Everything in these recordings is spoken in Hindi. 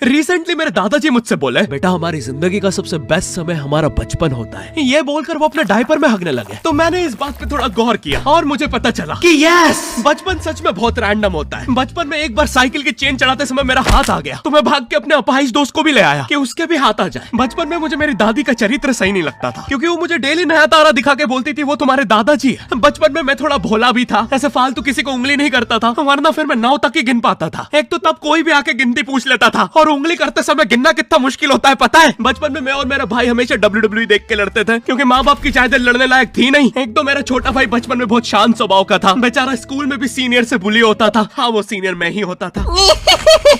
रिसेंटली मेरे दादाजी मुझसे बोले, बेटा हमारी जिंदगी का सबसे बेस्ट समय हमारा बचपन होता है। ये बोलकर वो अपने डायपर में हगने लगे। तो मैंने इस बात पे थोड़ा गौर किया और मुझे पता चला कि यस, बचपन सच में बहुत रैंडम होता है। बचपन में एक बार साइकिल की चेन चढ़ाते समय मेरा हाथ आ गया, तो मैं भाग के अपने अपाहिज दोस्त को भी ले आया कि उसके भी हाथ आ जाए। बचपन में मुझे मेरी दादी का चरित्र सही नहीं लगता था, क्योंकि वो मुझे डेली नया तारा दिखा के बोलती थी वो तुम्हारे दादाजी है। बचपन में मैं थोड़ा भोला भी था, ऐसे फालतू किसी को उंगली नहीं करता था, वरना फिर मैं 9 तक ही गिन पाता था। एक तो तब कोई भी आके गिनती पूछ लेता था, और उंगली करते समय गिनना कितना मुश्किल होता है पता है। बचपन में मैं और मेरा भाई हमेशा WWE देख के लड़ते थे, क्योंकि माँ बाप की चाहते लड़ने लायक थी नहीं। एक तो मेरा छोटा भाई बचपन में बहुत शांत स्वभाव का था, बेचारा स्कूल में भी सीनियर से बुली होता था। हाँ, वो सीनियर मैं ही होता था।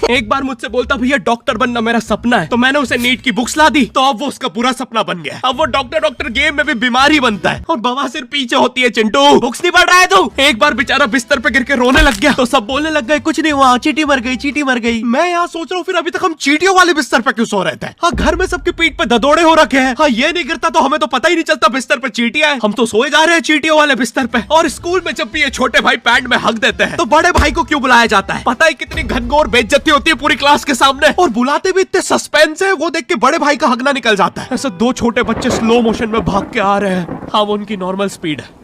एक बार मुझसे बोलता, भैया डॉक्टर बनना मेरा सपना है। तो मैंने उसे नीट की बुक्स ला दी, तो अब वो उसका पूरा सपना बन गया। अब वो डॉक्टर गेम में भी बीमार ही बनता है, और बवासीर पीछे होती है। चिंटू, बुक्स नहीं पढ़ रहा है तू? एक बार बेचारा बिस्तर पे गिर के रोने लग गया, तो सब बोलने लग गए, कुछ नहीं हुआ, चींटी मर गई, चींटी मर गई। मैं यहाँ सोच रहा हूँ फिर अभी तक हम चींटियों वाले बिस्तर पे क्यों सो रहे थे? हाँ, घर में सबकी पीठ पे ददोड़े हो रखे हैं। हाँ, ये नहीं गिरता तो हमें तो पता ही नहीं चलता बिस्तर पे चींटियां हैं। हम तो सोए जा रहे हैं चींटियों वाले बिस्तर पे। और स्कूल में जब भी ये छोटे भाई पैंट में हक देते हैं, तो बड़े भाई को क्यों बुलाया जाता है? पता है कितनी घनघोर बेइज्जती होती है पूरी क्लास के सामने, और बुलाते भी इतने सस्पेंस है, वो देख के बड़े भाई का हगना निकल जाता है। ऐसे 2 छोटे बच्चे स्लो मोशन में भाग के आ रहे हैं। हाँ, वो उनकी नॉर्मल स्पीड है।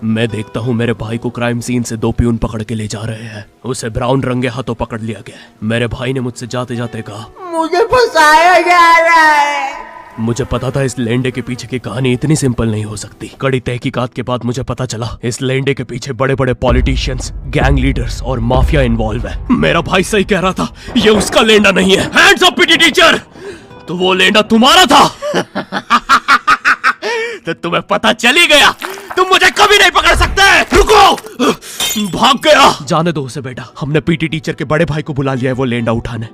मैं देखता हूँ मेरे भाई को क्राइम सीन से 2 पियून पकड़ के ले जा रहे हैं। उसे ब्राउन रंगे हाथों पकड़ लिया गया। मेरे भाई ने मुझसे जाते जाते कहा, मुझे फंसाया जा रहा है। मुझे पता था इस लेंडे के पीछे की कहानी इतनी सिंपल नहीं हो सकती। कड़ी तहकीकात के बाद मुझे पता चला इस लेंडे के पीछे बड़े बड़े पॉलिटिशियंस, गैंग लीडर्स और माफिया इन्वॉल्व है। मेरा भाई सही कह रहा था, ये उसका लेंडा नहीं है। हैंड्स अप पीटी टीचर, तो वो लेंडा तुम्हारा था। तो तुम्हें पता चल ही गया, तुम मुझे कभी नहीं पकड़ सकते। रुको, भाग गया। जाने दो उसे बेटा, हमने पीटी टीचर के बड़े भाई को बुला लिया है वो लेंडा उठाने।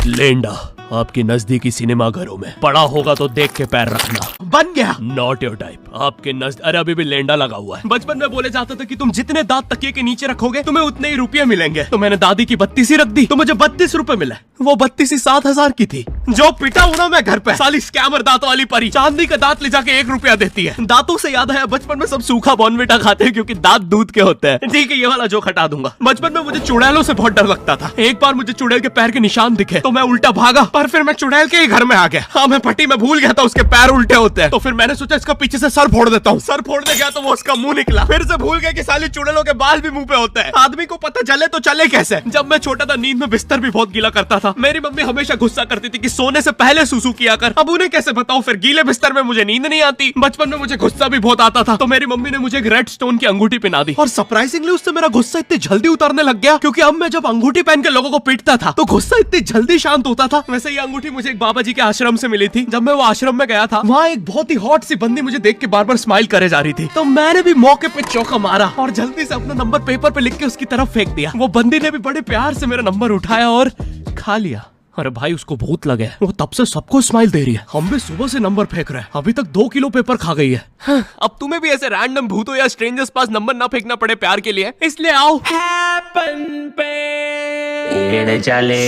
लेंडा आपकी नजदीकी सिनेमा घरों में पड़ा होगा तो देख के पैर रखना। बन गया। Not your type. आपके अरे अभी भी लेंडा लगा हुआ है। बचपन में बोले जाते थे कि तुम जितने दांत तकिए के नीचे रखोगे तुम्हें उतने ही रुपये मिलेंगे। तो मैंने दादी की 32 रख दी, तो मुझे 32 रुपए मिले। वो 32 7,000 की थी। जो पिटा हूं ना मैं घर पे, साली स्कैमर दांत वाली परी चांदी का दांत ले जाके 1 रुपया देती है। दांतों से याद आया, बचपन में सब सूखा बॉर्नविटा खाते हैं क्योंकि दांत दूध के होते हैं। ठीक है, ये वाला जोक हटा दूंगा। बचपन में मुझे चुड़ैलों से बहुत डर लगता था। एक बार मुझे चुड़ैल के पैर के निशान दिखे तो मैं उल्टा भागा, पर फिर मैं चुड़ैल के ही घर में आ गया। हाँ, मैं पट्टी में भूल गया था उसके पैर उल्टे होते हैं। तो फिर मैंने सोचा इसका पीछे से सर फोड़ देता हूँ। सर फोड़ने गया तो वो उसका मुंह निकला। फिर से भूल गया कि साली चुड़ैलों के बाल भी मुंह पे होते हैं। आदमी को पता चले तो चले कैसे। जब मैं छोटा था नींद में बिस्तर भी बहुत गीला करता था। मेरी मम्मी हमेशा गुस्सा करती थी कि सोने से पहले सुसु किया कर। अब उन्हें कैसे बताऊं, फिर गीले बिस्तर में मुझे नींद नहीं आती। बचपन में मुझे गुस्सा भी बहुत आता था, तो मेरी मम्मी ने मुझे एक रेड स्टोन की अंगूठी पहना दी। और सरप्राइजिंगली उससे मेरा गुस्सा इतनी जल्दी उतरने लग गया, क्योंकि अब मैं जब अंगूठी पहन के लोगों को पीटता था तो गुस्सा इतनी जल्दी शांत होता था। वैसे ये अंगूठी मुझे एक बाबा जी के आश्रम से मिली थी। जब मैं वो आश्रम में गया था, वहाँ एक बहुत ही हॉट सी बंदी मुझे देख के बार बार स्माइल करे जा रही थी। तो मैंने भी मौके पे चौका मारा और जल्दी से अपना नंबर पेपर पे लिख के उसकी तरफ फेंक दिया। वो बंदी ने भी बड़े प्यार से मेरा नंबर उठाया और खा लिया। अरे भाई, उसको भूत लगे, वो तब से सबको स्माइल दे रही है। हम भी सुबह से नंबर फेंक रहे हैं, अभी तक 2 किलो पेपर खा गई है। हाँ, अब तुम्हें भी ऐसे रैंडम भूतों या स्ट्रेंजर्स पास नंबर ना फेंकना पड़े प्यार के लिए, इसलिए आओ हैपन पे चले।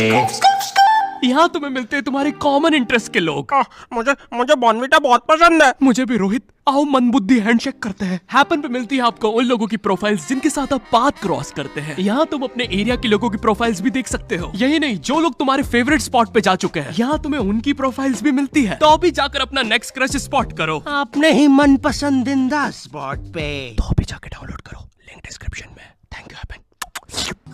यहाँ तुम्हें मिलते हैं तुम्हारे कॉमन इंटरेस्ट के लोग। मुझे बॉर्नविटा बहुत पसंद है। मुझे भी रोहित। आओ मन बुद्धि हैंडशेक करते हैं। हैपन पे मिलती है आपको उन लोगों की प्रोफाइल्स जिनके साथ आप पाथ क्रॉस करते हैं। यहाँ तुम अपने एरिया के लोगों की प्रोफाइल्स भी देख सकते हो। यही नहीं, जो लोग तुम्हारे फेवरेट स्पॉट पे जा चुके हैं, यहाँ तुम्हें उनकी प्रोफाइल्स भी मिलती है। तो अभी जाकर अपना नेक्स्ट क्रश स्पॉट करो अपने ही मन पसंदीदा स्पॉट पे। तो अभी जाके डाउनलोड करो, लिंक डिस्क्रिप्शन में। Thank you happen.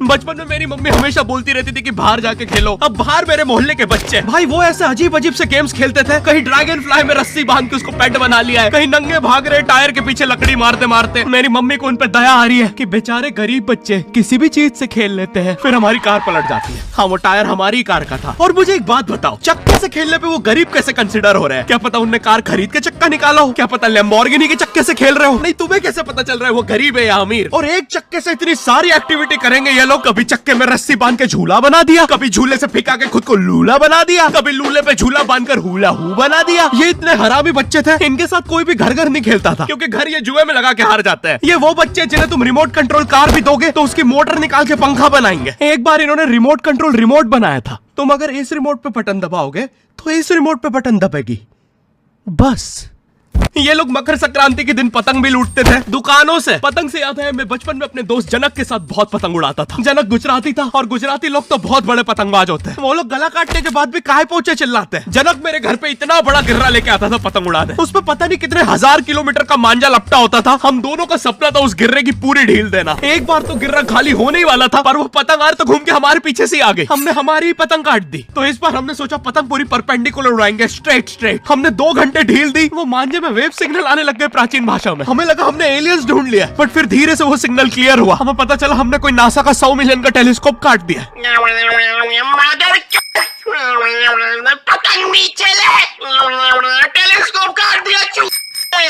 बचपन में मेरी मम्मी हमेशा बोलती रहती थी कि बाहर जाके खेलो। अब बाहर मेरे मोहल्ले के बच्चे भाई वो ऐसे अजीब अजीब से गेम्स खेलते थे। कहीं ड्रैगन फ्लाई में रस्सी बांध के उसको पेट बना लिया है, कहीं नंगे भाग रहे टायर के पीछे लकड़ी मारते मारते। मेरी मम्मी को उन पे दया आ रही है कि बेचारे गरीब बच्चे किसी भी चीज से खेल लेते हैं, फिर हमारी कार पलट जाती है। हाँ, वो टायर हमारी कार का था। और मुझे एक बात बताओ, चक्के से खेलने पे वो गरीब कैसे कंसिडर हो रहे हैं? क्या पता उनने कार खरीद के चक्का निकाला हो, क्या पता लैम्बोर्गिनी के चक्के से खेल रहे हो। नहीं, तुम्हें कैसे पता चल रहा है वो गरीब है या अमीर? और एक चक्के से इतनी सारी एक्टिविटी करेंगे ये लोग। कभी चक्के में रस्सी बांध के झूला बना दिया, कभी झूले से फिका के खुद को लूला बना दिया, कभी लूले पे झूला बांधकर हुला हू बना दिया। ये इतने हरामी बच्चे थे, इनके साथ कोई भी घर घर नहीं खेलता था, क्योंकि घर ये जुए में लगा के हार जाते हैं। ये वो बच्चे जिन्हें तुम रिमोट कंट्रोल कार भी दोगे तो उसकी मोटर निकाल के पंखा बनाएंगे। एक बार इन्होंने रिमोट कंट्रोल रिमोट बनाया था। तुम अगर इस रिमोट पे बटन दबाओगे तो इस रिमोट पे बटन दबेगी, बस ये लोग मकर संक्रांति के दिन पतंग भी लूटते थे दुकानों से। पतंग से याद है मैं बचपन में अपने दोस्त जनक के साथ बहुत पतंग उड़ाता था। जनक गुजराती था और गुजराती लोग तो बहुत बड़े पतंगबाज होते हैं। वो लोग गला काटने के बाद भी काहे पहुंचे चिल्लाते हैं। जनक मेरे घर पे इतना बड़ा गिर्रा लेके आता था पतंग उड़ाने। उसपे पता नहीं कितने 1000 किलोमीटर का मांझा लपटा होता था। हम दोनों का सपना था उस गिर्रे की पूरी ढील देना। एक बार तो गिर्रा खाली होने ही वाला था पर वो पतंग आर तो घूम के हमारे पीछे से आ गई। हमने हमारी ही पतंग काट दी। तो इस बार हमने सोचा पतंग पूरी परपेंडिकुलर उड़ाएंगे, स्ट्रेट। हमने 2 घंटे ढील दी। वो मांझे में वेव सिग्नल आने लग गए प्राचीन भाषा में। हमें लगा हमने एलियंस ढूंढ लिया बट फिर धीरे से वो सिग्नल क्लियर हुआ। हमें पता चला हमने कोई नासा का 100 मिलियन का टेलीस्कोप काट दिया। पतंग नीचे ले, टेलीस्कोप काट दिया।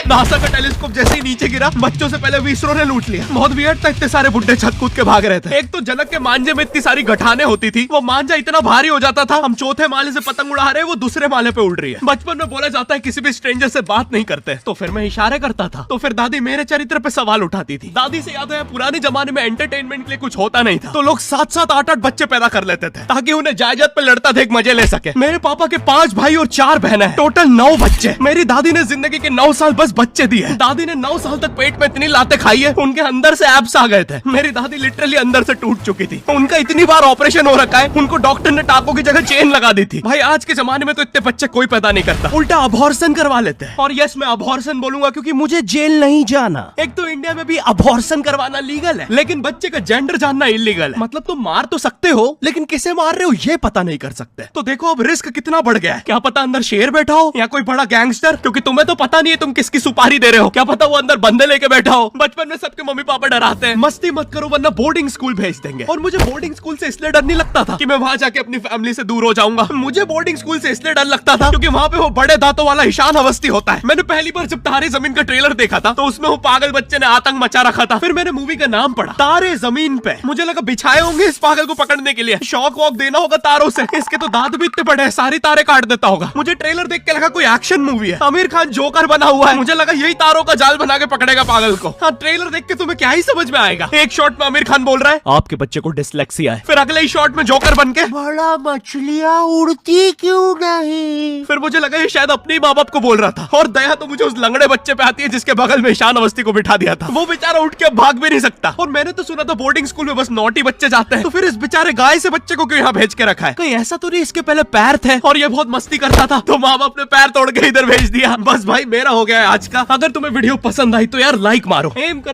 नासा का टेलीस्कोप जैसे ही नीचे गिरा बच्चों से पहले विसरो ने लूट लिया। बहुत वियर्ड था, इतने सारे बुड्ढे छत कूद के भाग रहे थे। एक तो जनक के मांझे में इतनी सारी गठाने होती थी, वो मांझा इतना भारी हो जाता था। हम चौथे माले से पतंग उड़ा रहे, वो दूसरे माले पे उड़ रही है। बचपन में बोला जाता है किसी भी स्ट्रेंजर से बात नहीं करते, तो फिर मैं इशारे करता था। तो फिर दादी मेरे चरित्र पे सवाल उठाती थी। दादी से याद है पुराने जमाने में एंटरटेनमेंट के लिए कुछ होता नहीं था, तो लोग 7-7, 8-8 बच्चे पैदा कर लेते थे ताकि उन्हें जायदाद पे लड़ता देख मजे ले सके। मेरे पापा के 5 भाई और 4 बहनें हैं, टोटल 9 बच्चे। मेरी दादी ने जिंदगी के 9 साल बस बच्चे दिए। दादी ने 9 साल तक पेट में इतनी लातें खाई है, उनके अंदर से एब्स आ गए थे। मेरी दादी लिटरली अंदर से टूट चुकी थी। उनका इतनी बार ऑपरेशन हो रखा है, उनको डॉक्टर ने टाकों की जगह चेन लगा दी थी। भाई आज के जमाने में तो इतने बच्चे कोई पैदा नहीं करता, उल्टा अबॉर्शन करवा लेते हैं। और यस मैं अबॉर्शन बोलूंगा क्योंकि मुझे जेल नहीं जाना। एक तो इंडिया में भी अबॉर्शन करवाना लीगल है, लेकिन बच्चे का जेंडर जानना इलीगल है। मतलब तुम मार तो सकते हो लेकिन किसे मार रहे हो ये पता नहीं कर सकते। तो देखो अब रिस्क कितना बढ़ गया है। क्या पता अंदर शेर बैठा हो या कोई बड़ा गैंगस्टर, क्योंकि तुम्हें तो पता नहीं है तुम किसकी सुपारी दे रहे हो। क्या पता वो अंदर बंदे लेके बैठा हो। बचपन में सबके मम्मी पापा डराते हैं मस्ती मत करो वरना बोर्डिंग स्कूल भेज देंगे। और मुझे बोर्डिंग स्कूल से इसलिए डर नहीं लगता था कि मैं वहां जाके अपनी फैमिली से दूर हो जाऊंगा। मुझे बोर्डिंग स्कूल से इसलिए डर लगता था क्योंकि वहां पे वो बड़े दांतों वाला ईशान अवस्थी होता है। मैंने पहली बार जब तारे जमीन का ट्रेलर देखा था तो उसमें वो पागल बच्चे ने आतंक मचा रखा था। फिर मैंने मूवी का नाम पढ़ा तारे जमीन पे। मुझे लगा बिछाए होंगे इस पागल को पकड़ने के लिए, शॉक वॉक देना होगा तारों से। इसके तो दांत भी इतने बड़े हैं, सारी तारे काट देता होगा। मुझे ट्रेलर देख के लगा कोई एक्शन मूवी है, आमिर खान जोकर बना हुआ है। मुझे लगा यही तारों का जाल बना के पकड़ेगा पागल को। हाँ ट्रेलर देख के तुम्हें क्या ही समझ में आएगा। एक शॉट में आमिर खान बोल रहा है आपके बच्चे को डिसलेक्सिया है, फिर अगले ही शॉट में जोकर बन के बड़ा मछलियाँ उड़ती क्यों नहीं। फिर मुझे लगा ये शायद अपने माँ बाप को बोल रहा था। और दया तो मुझे उस लंगड़े बच्चे पे आती है जिसके बगल में ईशान अवस्थी को बिठा दिया था। वो बेचारा उठ के भाग भी नहीं सकता। और मैंने तो सुना था बोर्डिंग स्कूल में बस नॉटी बच्चे जाते हैं, तो फिर इस बेचारे गाय से बच्चे को क्यों यहाँ भेज के रखा है। कहीं ऐसा तो नहीं इसके पहले पैर थे और ये बहुत मस्ती करता था तो माँ बाप ने पैर तोड़ के इधर भेज दिया। बस भाई मेरा हो गया है आज का। अगर तुम्हें वीडियो पसंद आई तो यार लाइक मारो। एम